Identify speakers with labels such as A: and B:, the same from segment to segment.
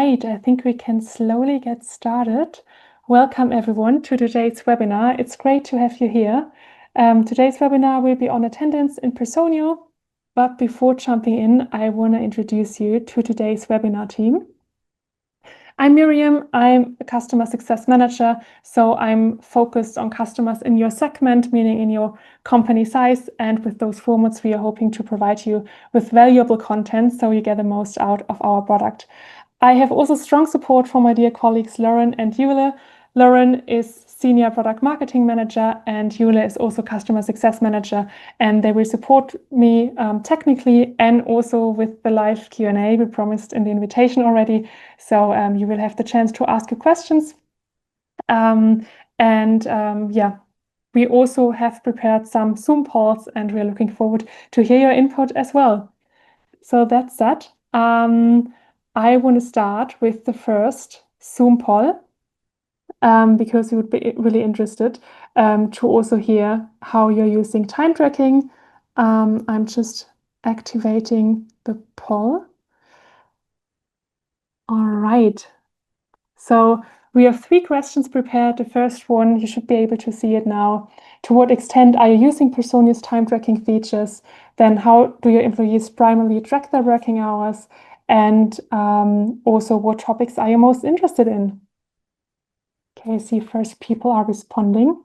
A: right, I think we can slowly get started. Welcome everyone to today's webinar. It's great to have you here. Today's webinar will be on attendance in Personio, but before jumping in, I want to introduce you to today's webinar team. I'm Miriam, I'm a customer success manager, so I'm focused on customers in your segment, meaning in your company size, and with those formats we are hoping to provide you with valuable content so you get the most out of our product. I have also strong support from my dear colleagues Lauren and Yule. Lauren is Senior Product Marketing Manager and Yule is also Customer Success Manager, and they will support me technically and also with the live Q&A we promised in the invitation already. So you will have the chance to ask your questions. Yeah, we also have prepared some Zoom polls and we're looking forward to hear your input as well. So that's that. I want to start with the first Zoom poll because we would be really interested to also hear how you're using time tracking. I'm just activating the poll. All right. So we have 3 questions prepared. The first one, you should be able to see it now. To what extent are you using Personio's time tracking features? Then how do your employees primarily track their working hours? And also what topics are you most interested in? Okay, I see first people are responding.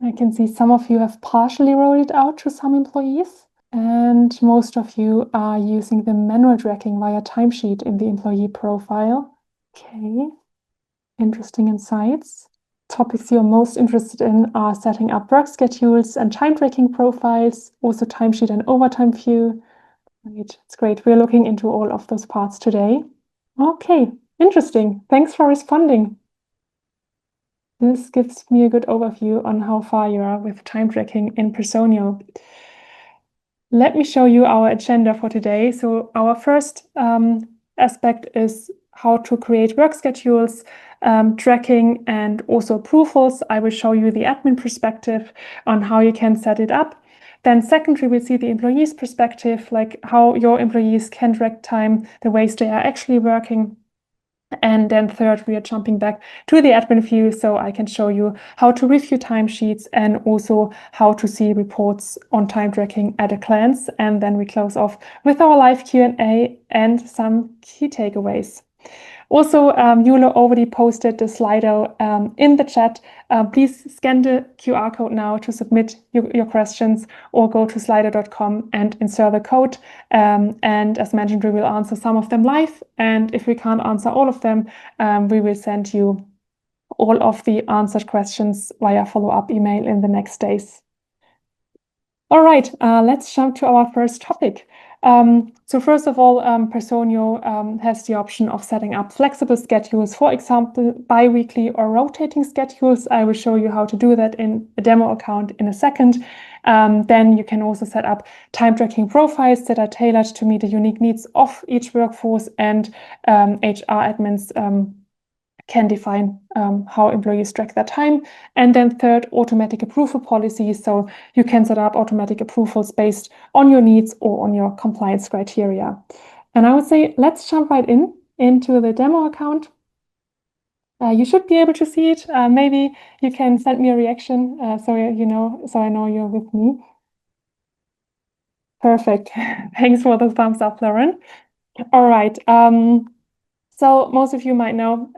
A: I can see some of you have partially rolled it out to some employees. And most of you are using the manual tracking via timesheet in the employee profile. Okay. Interesting insights. Topics you're most interested in are setting up work schedules and time tracking profiles, also timesheet and overtime view. Right, it's great. We're looking into all of those parts today. Okay, interesting. Thanks for responding. This gives me a good overview on how far you are with time tracking in Personio. Let me show you our agenda for today. So our first aspect is how to create work schedules, tracking, and also approvals. I will show you the admin perspective on how you can set it up. Then secondly, we'll see the employees' perspective, like how your employees can track time, the ways they are actually working. And then third, we are jumping back to the admin view so I can show you how to review timesheets and also how to see reports on time tracking at a glance. And then we close off with our live Q&A and some key takeaways. Also, Yule already posted the Slido in the chat. Please scan the QR code now to submit your questions or go to slido.com and insert the code. And as mentioned, we will answer some of them live. And if we can't answer all of them, we will send you all of the answered questions via follow-up email in the next days. All right, let's jump to our first topic. So first of all, Personio has the option of setting up flexible schedules, for example, bi-weekly or rotating schedules. I will show you how to do that in a demo account in a second. Then you can also set up time tracking profiles that are tailored to meet the unique needs of each workforce, and HR admins can define how employees track their time. And then third, automatic approval policies. So you can set up automatic approvals based on your needs or on your compliance criteria. And I would say, let's jump right into the demo account. You should be able to see it. Maybe you can send me a reaction so I know you're with me. Perfect. Thanks for the thumbs up, Lauren. All right. So most of you might know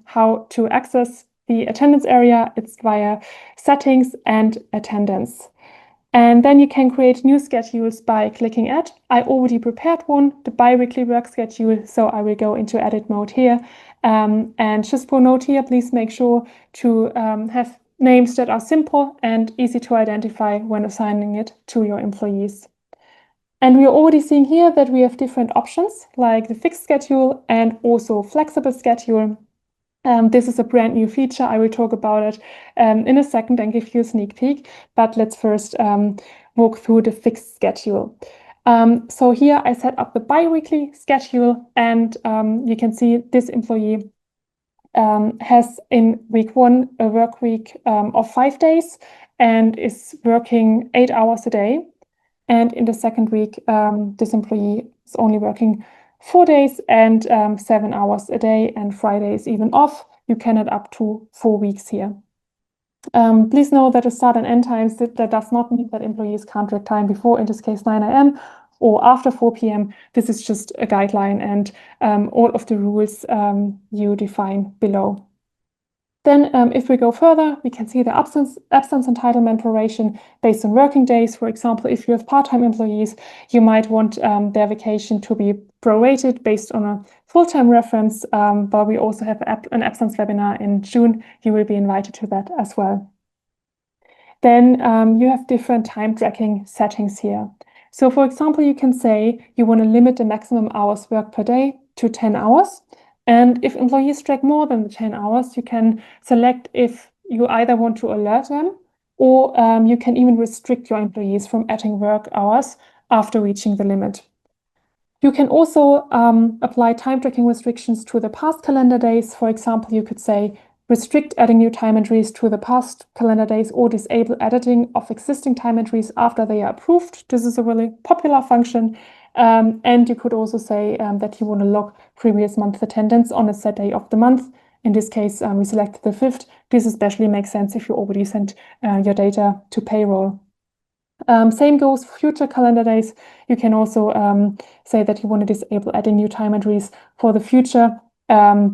A: how to access the attendance area. It's via settings and attendance. And then you can create new schedules by clicking add. I already prepared one, the bi-weekly work schedule. So I will go into edit mode here. And just for note here, please make sure to have names that are simple and easy to identify when assigning it to your employees. And we are already seeing here that we have different options like the fixed schedule and also flexible schedule. This is a brand new feature. I will talk about it in a second and give you a sneak peek. But let's first walk through the fixed schedule. So here I set up the bi-weekly schedule, and you can see this employee has in week 1 a work week of 5 days and is working 8 hours a day. And in the second week, this employee is only working 4 days and 7 hours a day, and Friday is even off. You can add up to 4 weeks here. Please know that the start and end times, that does not mean that employees can't track time before, in this case, 9 a.m. or after 4 p.m. This is just a guideline, and all of the rules you define below. Then if we go further, we can see the absence entitlement proration based on working days. For example, if you have part-time employees, you might want their vacation to be prorated based on a full-time reference, but we also have an absence webinar in June. You will be invited to that as well. Then you have different time tracking settings here. So for example, you can say you want to limit the maximum hours worked per day to 10 hours. And if employees track more than the 10 hours, you can select if you either want to alert them, or you can even restrict your employees from adding work hours after reaching the limit. You can also apply time tracking restrictions to the past calendar days. For example, you could say restrict adding new time entries to the past calendar days, or disable editing of existing time entries after they are approved. This is a really popular function. And you could also say that you want to log previous month attendance on a set day of the month. In this case, we selected the 5th. This especially makes sense if you already sent your data to payroll. Same goes for future calendar days. You can also say that you want to disable adding new time entries for the future.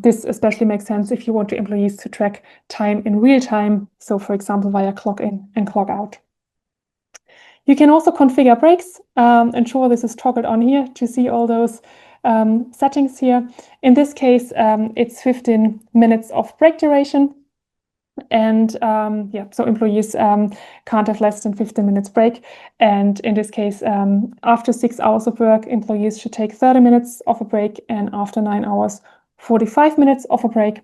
A: This especially makes sense if you want your employees to track time in real time. So for example, via clock in and clock out. You can also configure breaks. Ensure this is toggled on here to see all those settings here. In this case, it's 15 minutes of break duration. And yeah, so employees can't have less than 15 minutes break. And in this case, after 6 hours of work, employees should take 30 minutes of a break, and after 9 hours, 45 minutes of a break.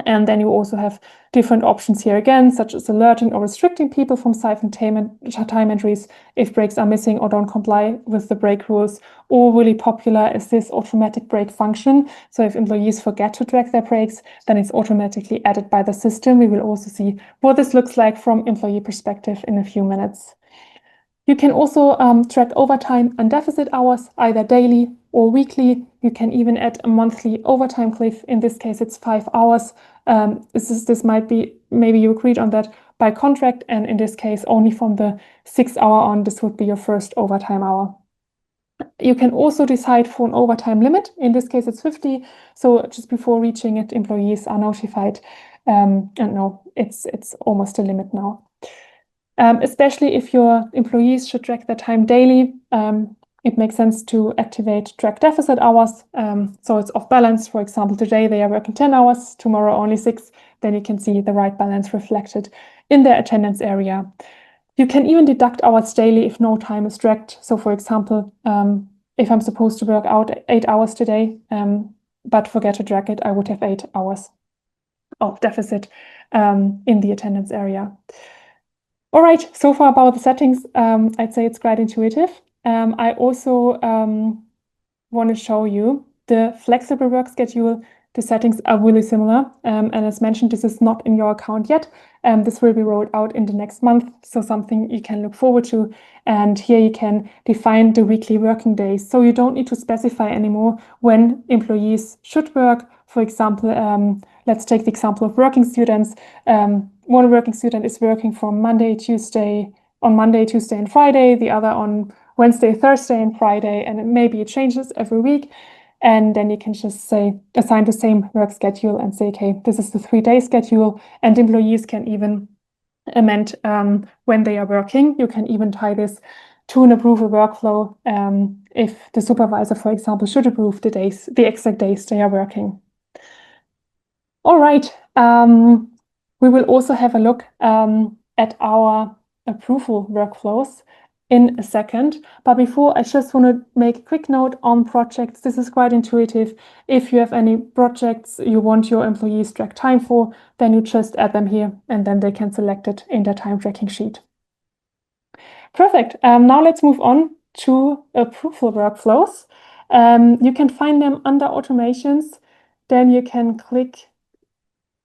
A: And then you also have different options here again, such as alerting or restricting people from siphon time entries if breaks are missing or don't comply with the break rules. Or really popular is this automatic break function. So if employees forget to track their breaks, then it's automatically added by the system. We will also see what this looks like from employee perspective in a few minutes. You can also track overtime and deficit hours, either daily or weekly. You can even add a monthly overtime cliff. In this case, it's 5 hours. This might be, maybe you agreed on that by contract, and in this case, only from the 6th hour on, this would be your first overtime hour. You can also decide for an overtime limit. In this case, it's 50. So just before reaching it, employees are notified. And no, it's almost a limit now. Especially if your employees should track their time daily, it makes sense to activate track deficit hours. So it's off balance. For example, today they are working 10 hours, tomorrow only 6. Then you can see the right balance reflected in their attendance area. You can even deduct hours daily if no time is tracked. So for example, if I'm supposed to work out 8 hours today, but forget to track it, I would have 8 hours of deficit in the attendance area. All right, so far about the settings, I'd say it's quite intuitive. I also want to show you the flexible work schedule. The settings are really similar. And as mentioned, this is not in your account yet. This will be rolled out in the next month, so something you can look forward to. And here you can define the weekly working days. So you don't need to specify anymore when employees should work. For example, let's take the example of working students. One working student is working from Monday, Tuesday, and Friday, the other on Wednesday, Thursday, and Friday, and maybe it changes every week. And then you can just say, assign the same work schedule and say, okay, this is the 3-day schedule, and employees can even amend when they are working. You can even tie this to an approval workflow if the supervisor, for example, should approve the exact days they are working. All right, we will also have a look at our approval workflows in a second. But before, I just want to make a quick note on projects. This is quite intuitive. If you have any projects you want your employees to track time for, then you just add them here, and then they can select it in their time tracking sheet. Perfect. Now let's move on to approval workflows. You can find them under automations. Then you can click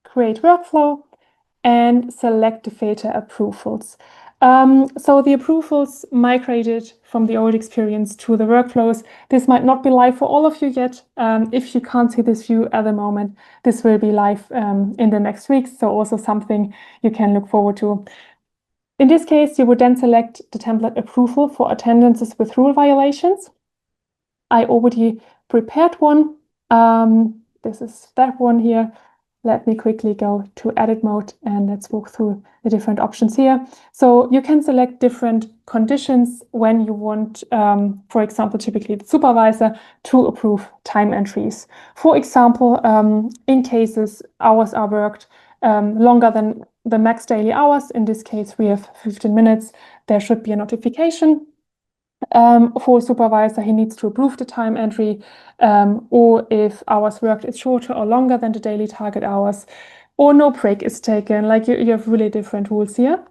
A: create workflow and select the filter approvals. So the approvals migrated from the old experience to the workflows. This might not be live for all of you yet. If you can't see this view at the moment, this will be live in the next weeks. So also something you can look forward to. In this case, you would then select the template approval for attendances with rule violations. I already prepared one. This is that one here. Let me quickly go to edit mode and let's walk through the different options here. So you can select different conditions when you want, for example, typically the supervisor to approve time entries. For example, in cases hours are worked longer than the max daily hours, in this case we have 15 minutes, there should be a notification. For a supervisor, he needs to approve the time entry, or if hours worked is shorter or longer than the daily target hours, or no break is taken. Like you have really different rules here.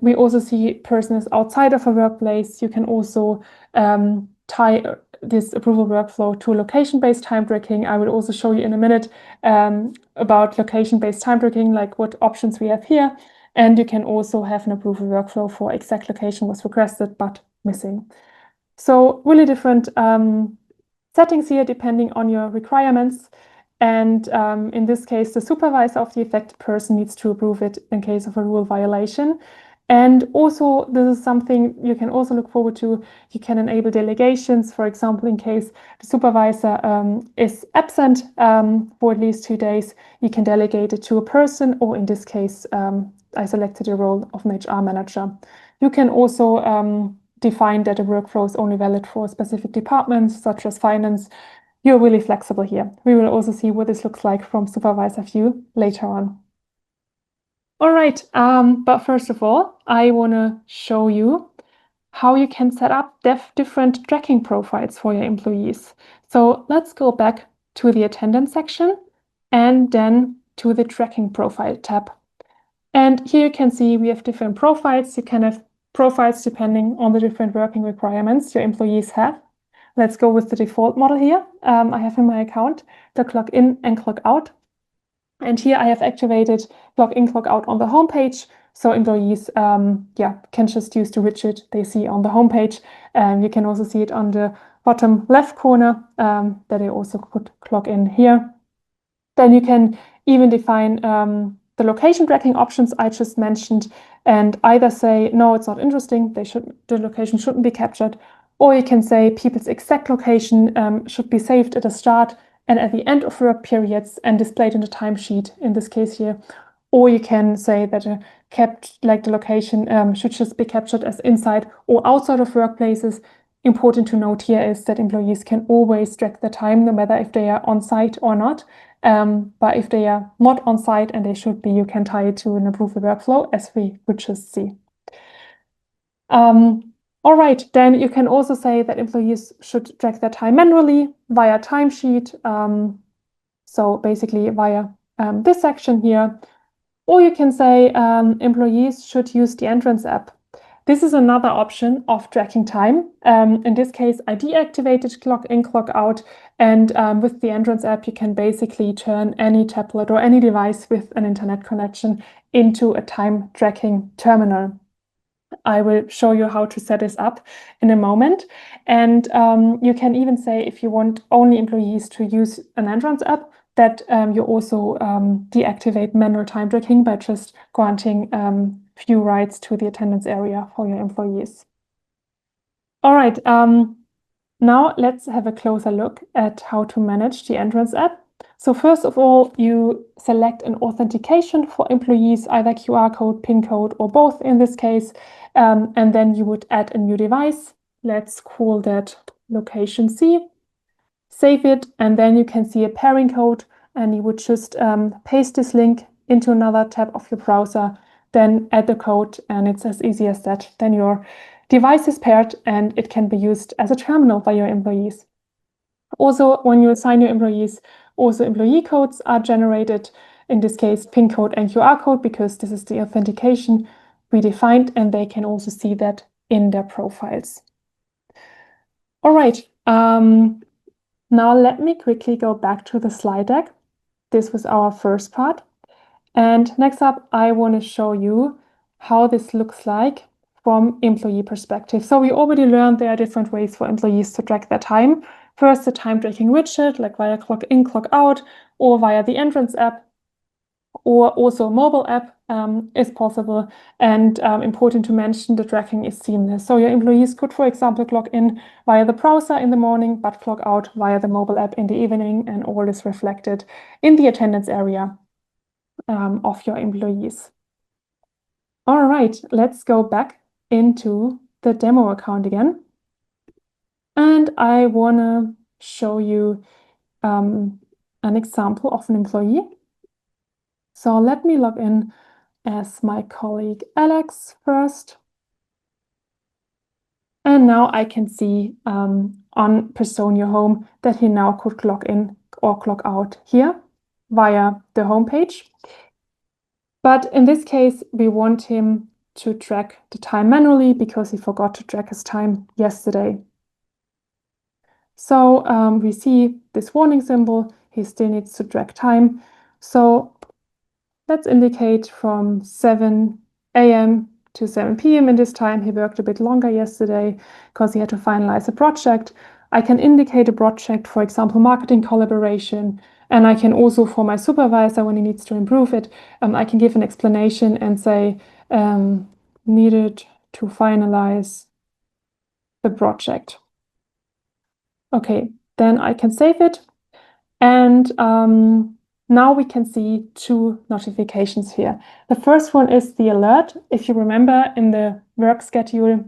A: We also see persons outside of a workplace. You can also tie this approval workflow to location-based time tracking. I will also show you in a minute about location-based time tracking, like what options we have here. And you can also have an approval workflow for exact location was requested but missing. So really different settings here depending on your requirements. And in this case, the supervisor of the affected person needs to approve it in case of a rule violation. And also, this is something you can also look forward to. You can enable delegations, for example, in case the supervisor is absent for at least 2 days, you can delegate it to a person, or in this case, I selected the role of an HR manager. You can also define that a workflow is only valid for specific departments, such as finance. You're really flexible here. We will also see what this looks like from supervisor view later on. All right, but first of all, I want to show you how you can set up different tracking profiles for your employees. So let's go back to the attendance section and then to the tracking profile tab. And here you can see we have different profiles. You can have profiles depending on the different working requirements your employees have. Let's go with the default model here. I have in my account the clock in and clock out. And here I have activated clock in, clock out on the homepage. So employees can just use the widget they see on the homepage. You can also see it on the bottom left corner that they also could clock in here. Then you can even define the location tracking options I just mentioned and either say, no, it's not interesting, the location shouldn't be captured, or you can say people's exact location should be saved at the start and at the end of work periods and displayed in the timesheet, in this case here. Or you can say that the location should just be captured as inside or outside of workplaces. Important to note here is that employees can always track their time, no matter if they are on site or not. But if they are not on site, and they should be, you can tie it to an approval workflow, as we would just see. All right, then you can also say that employees should track their time manually via timesheet. So basically via this section here. Or you can say employees should use the entrance app. This is another option of tracking time. In this case, I deactivated clock in, clock out, and with the entrance app, you can basically turn any tablet or any device with an internet connection into a time tracking terminal. I will show you how to set this up in a moment. And you can even say if you want only employees to use an entrance app, that you also deactivate manual time tracking by just granting few rights to the attendance area for your employees. All right, now let's have a closer look at how to manage the entrance app. So first of all, you select an authentication for employees, either QR code, PIN code, or both in this case. And then you would add a new device. Let's call that location C. Save it, and then you can see a pairing code, and you would just paste this link into another tab of your browser, then add the code, and it's as easy as that. Then your device is paired, and it can be used as a terminal by your employees. Also, when you assign your employees, also employee codes are generated, in this case, PIN code and QR code, because this is the authentication we defined, and they can also see that in their profiles. All right, now let me quickly go back to the slide deck. This was our first part. And next up, I want to show you how this looks like from employee perspective. So we already learned there are different ways for employees to track their time. First, the time tracking widget, like via clock in, clock out, or via the entrance app, or also a mobile app is possible. And important to mention, the tracking is seamless. So your employees could, for example, clock in via the browser in the morning, but clock out via the mobile app in the evening, and all is reflected in the attendance area of your employees. All right, let's go back into the demo account again. And I want to show you an example of an employee. So let me log in as my colleague Alex first. And now I can see on Personio Home that he now could clock in or clock out here via the homepage. But in this case, we want him to track the time manually because he forgot to track his time yesterday. So we see this warning symbol. He still needs to track time. So let's indicate from 7 a.m. to 7 p.m. in this time. He worked a bit longer yesterday because he had to finalize a project. I can indicate a project, for example, marketing collaboration. And I can also, for my supervisor, when he needs to improve it, I can give an explanation and say, needed to finalize the project. Okay, then I can save it. And now we can see two notifications here. The first one is the alert. If you remember in the work schedule,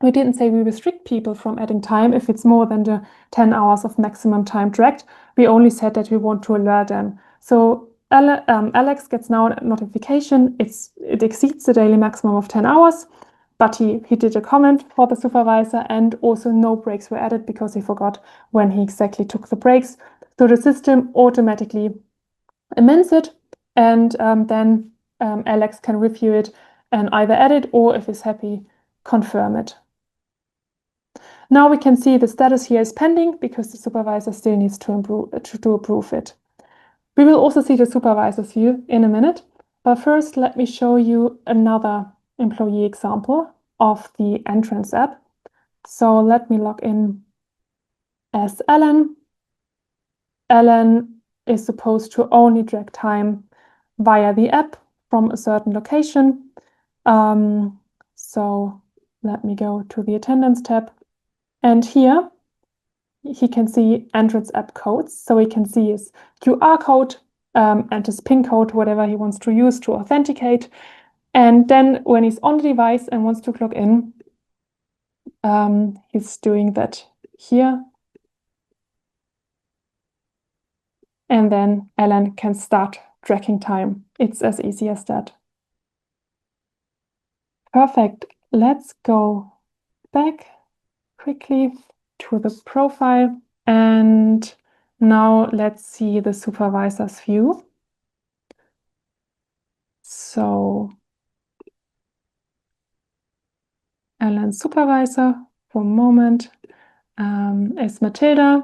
A: we didn't say we restrict people from adding time if it's more than the 10 hours of maximum time tracked. We only said that we want to alert them. So Alex gets now a notification. It exceeds the daily maximum of 10 hours, but he did a comment for the supervisor, and also no breaks were added because he forgot when he exactly took the breaks. So the system automatically amends it, and then Alex can review it and either edit or, if he's happy, confirm it. Now we can see the status here is pending because the supervisor still needs to approve it. We will also see the supervisor's view in a minute, but first let me show you another employee example of the entrance app. So let me log in as Alan. Alan is supposed to only track time via the app from a certain location. So let me go to the attendance tab. And here he can see entrance app codes. So he can see his QR code and his PIN code, whatever he wants to use to authenticate. And then when he's on the device and wants to log in, he's doing that here. And then Alan can start tracking time. It's as easy as that. Perfect. Let's go back quickly to the profile. And now let's see the supervisor's view. So Alan's supervisor for a moment is Matilda.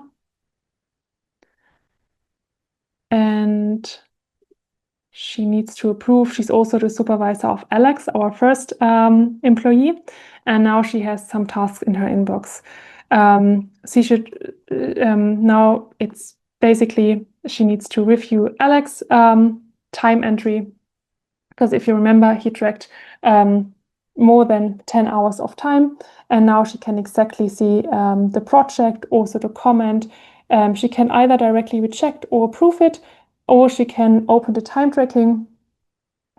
A: And she needs to approve. She's also the supervisor of Alex, our first employee. And now she has some tasks in her inbox. She should, now it's basically, she needs to review Alex time entry. Because if you remember, he tracked more than 10 hours of time. And now she can exactly see the project, also the comment. She can either directly reject or approve it, or she can open the time tracking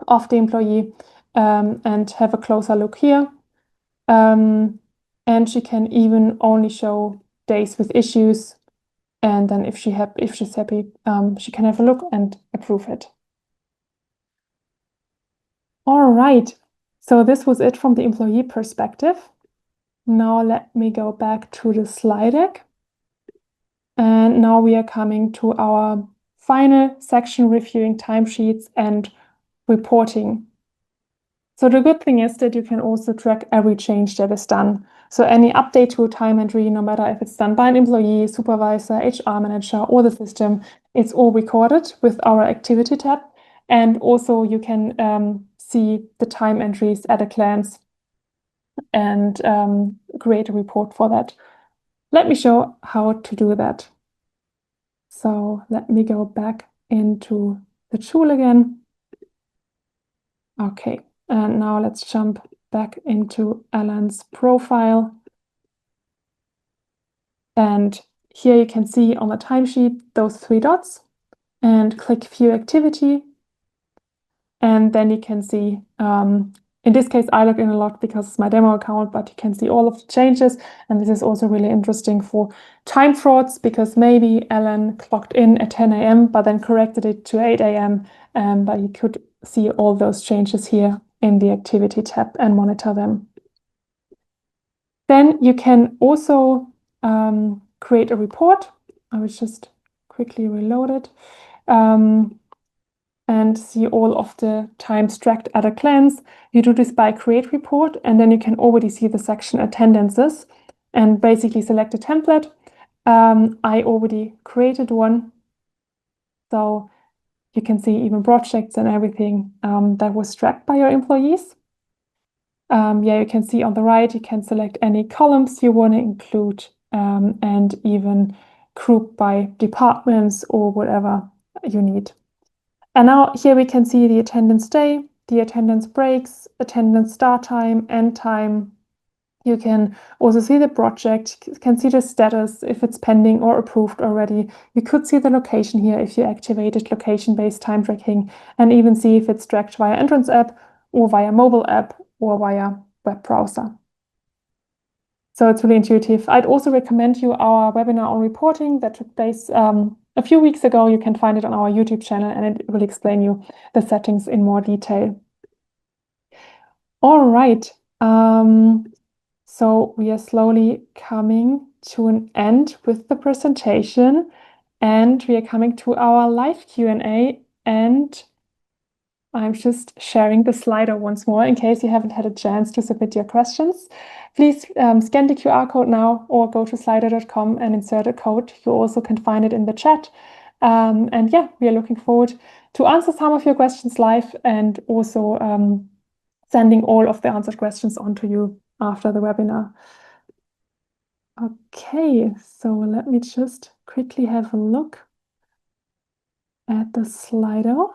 A: of the employee and have a closer look here. And she can even only show days with issues. And then if she's happy, she can have a look and approve it. All right, so this was it from the employee perspective. Now let me go back to the slide deck. And now we are coming to our final section, reviewing timesheets and reporting. So the good thing is that you can also track every change that is done. So any update to a time entry, no matter if it's done by an employee, supervisor, HR manager, or the system, it's all recorded with our activity tab. And also you can see the time entries at a glance and create a report for that. Let me show how to do that. So let me go back into the tool again. Okay, and now let's jump back into Alan's profile. And here you can see on the timesheet those 3 dots and click View Activity. And then you can see, in this case, I log in a lot because it's my demo account, but you can see all of the changes. And this is also really interesting for time frauds because maybe Alan clocked in at 10 a.m., but then corrected it to 8 a.m. But you could see all those changes here in the Activity tab and monitor them. Then you can also create a report. I will just quickly reload it. And see all of the times tracked at a glance. You do this by Create Report, and then you can already see the section Attendances and basically select a template. I already created one, so you can see even projects and everything that was tracked by your employees. Yeah, you can see on the right, you can select any columns you want to include and even group by departments or whatever you need. And now here we can see the attendance day, the attendance breaks, attendance start time, end time. You can also see the project, you can see the status if it's pending or approved already. You could see the location here if you activated location-based time tracking, and even see if it's tracked via Entrance app or via mobile app or via web browser. So it's really intuitive. I'd also recommend you our webinar on reporting that took place a few weeks ago. You can find it on our YouTube channel, and it will explain you the settings in more detail. All right. So we are slowly coming to an end with the presentation, and we are coming to our live Q&A, and I'm just sharing the slider once more in case you haven't had a chance to submit your questions. Please scan the QR code now or go to slider.com and insert a code. You also can find it in the chat. And yeah, we are looking forward to answer some of your questions live and also sending all of the answered questions on to you after the webinar. Okay, so let me just quickly have a look at the Slido.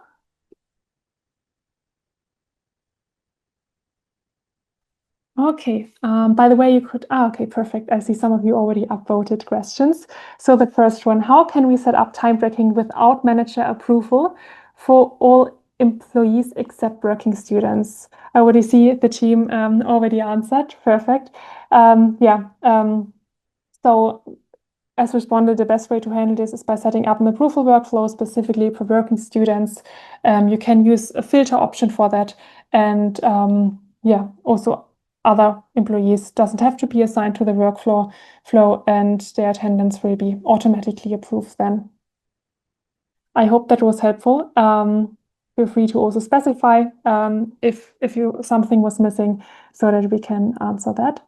A: Okay, by the way, you could, okay, perfect. I see some of you already upvoted questions. So the first one, how can we set up time tracking without manager approval for all employees except working students? I already see the team already answered. Perfect. Yeah, so as responded, the best way to handle this is by setting up an approval workflow specifically for working students. You can use a filter option for that. And yeah, also other employees doesn't have to be assigned to the workflow and their attendance will be automatically approved then. I hope that was helpful. Feel free to also specify if something was missing so that we can answer that.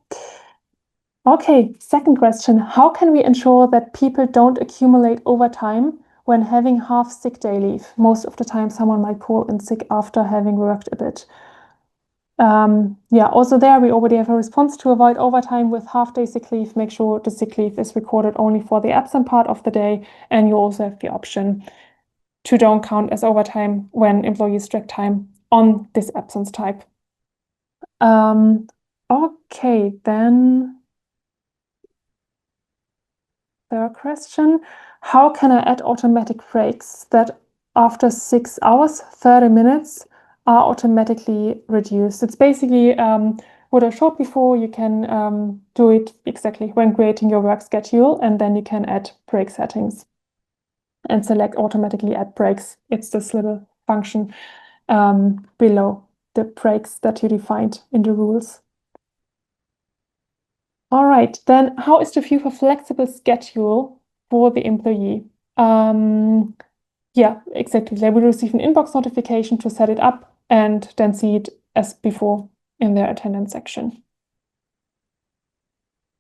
A: Okay, second question. How can we ensure that people don't accumulate overtime when having half sick day leave? Most of the time, someone might call in sick after having worked a bit. Yeah, also there we already have a response to avoid overtime with half-day sick leave. Make sure the sick leave is recorded only for the absent part of the day, and you also have the option to don't count as overtime when employees track time on this absence type. Okay, then third question. How can I add automatic breaks that after 6 hours, 30 minutes are automatically reduced? It's basically what I showed before. You can do it exactly when creating your work schedule, and then you can add break settings and select automatically add breaks. It's this little function below the breaks that you defined in the rules. All right, then how is the view for flexible schedule for the employee? Yeah, exactly. They will receive an inbox notification to set it up and then see it as before in their attendance section.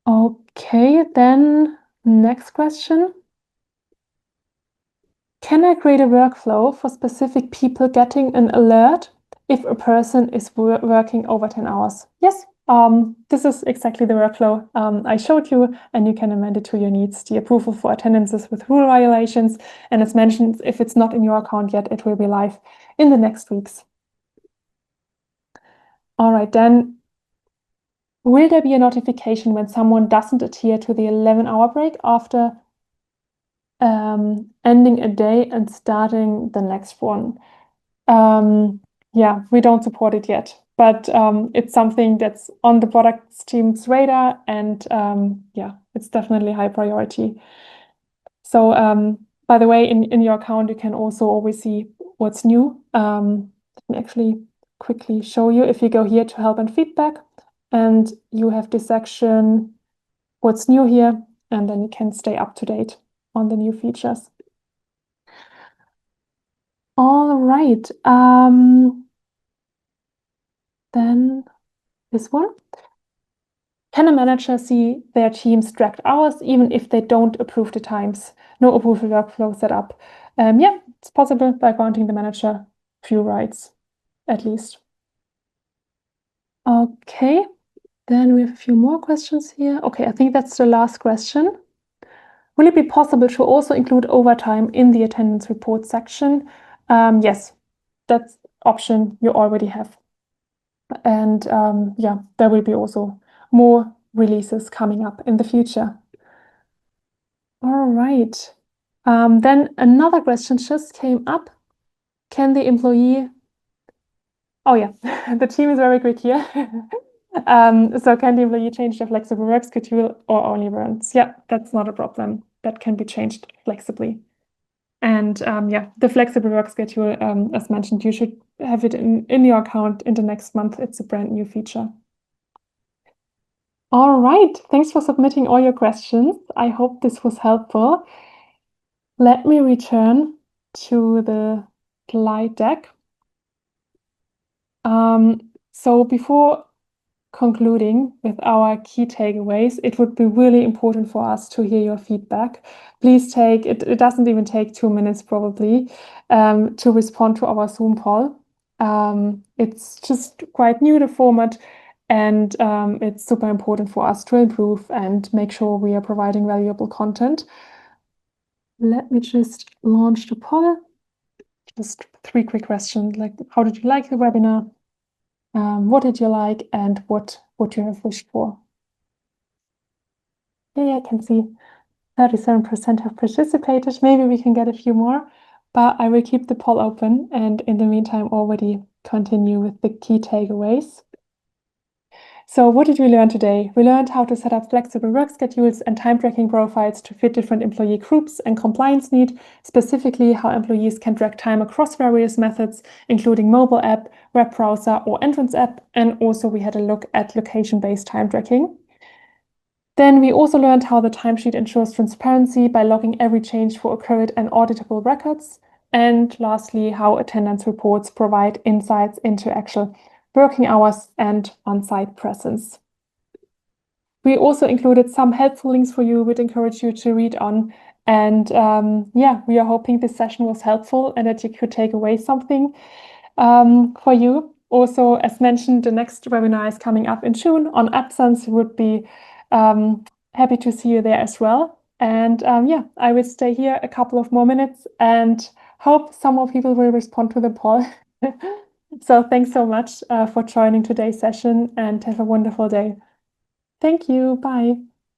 A: Okay, then next question. Can I create a workflow for specific people getting an alert if a person is working over 10 hours. Yes, this is exactly the workflow I showed you, and you can amend it to your needs. The approval for attendances with rule violations, and as mentioned, if it's not in your account yet, it will be live in the next weeks. All right, then will there be a notification when someone doesn't adhere to the 11-hour break after ending a day and starting the next one? Yeah, we don't support it yet, but it's something that's on the product team's radar, and yeah, it's definitely high priority. So by the way, in your account, you can also always see what's new. Let me actually quickly show you. If you go here to help and feedback, and you have this section, what's new here, and then you can stay up to date on the new features. All right. Then this one. Can a manager see their team's tracked hours even if they don't approve the times? No approval workflow set up. Yeah, it's possible by granting the manager few rights, at least. Okay, then we have a few more questions here. Okay, I think that's the last question. Will it be possible to also include overtime in the attendance report section? Yes, that's option you already have. And yeah, there will be also more releases coming up in the future. All right. Then another question just came up. Can the employee... Oh yeah, the team is very quick here. So can the employee change their flexible work schedule or only runs? Yeah, that's not a problem. That can be changed flexibly. And yeah, the flexible work schedule, as mentioned, you should have it in your account in the next month. It's a brand new feature. All right, thanks for submitting all your questions. I hope this was helpful. Let me return to the slide deck. So before concluding with our key takeaways, it would be really important for us to hear your feedback. Please take it, it doesn't even take 2 minutes probably to respond to our Zoom poll. It's just quite new, the format, and it's super important for us to improve and make sure we are providing valuable content. Let me just launch the poll. Just 3 quick questions, like how did you like the webinar? What did you like, and what would you have wished for? Yeah, I can see 37% have participated. Maybe we can get a few more, but I will keep the poll open, and in the meantime already continue with the key takeaways. So what did we learn today? We learned how to set up flexible work schedules and time tracking profiles to fit different employee groups and compliance needs, specifically how employees can track time across various methods, including mobile app, web browser, or entrance app. And also we had a look at location-based time tracking. Then we also learned how the timesheet ensures transparency by logging every change for accurate and auditable records. And lastly, how attendance reports provide insights into actual working hours and on-site presence. We also included some helpful links for you. We'd encourage you to read on. And yeah, we are hoping this session was helpful and that you could take away something for you. Also, as mentioned, the next webinar is coming up in June on absence. Would be happy to see you there as well. And yeah, I will stay here a couple of more minutes and hope some more people will respond to the poll. So thanks so much for joining today's session, and have a wonderful day. Thank you. Bye.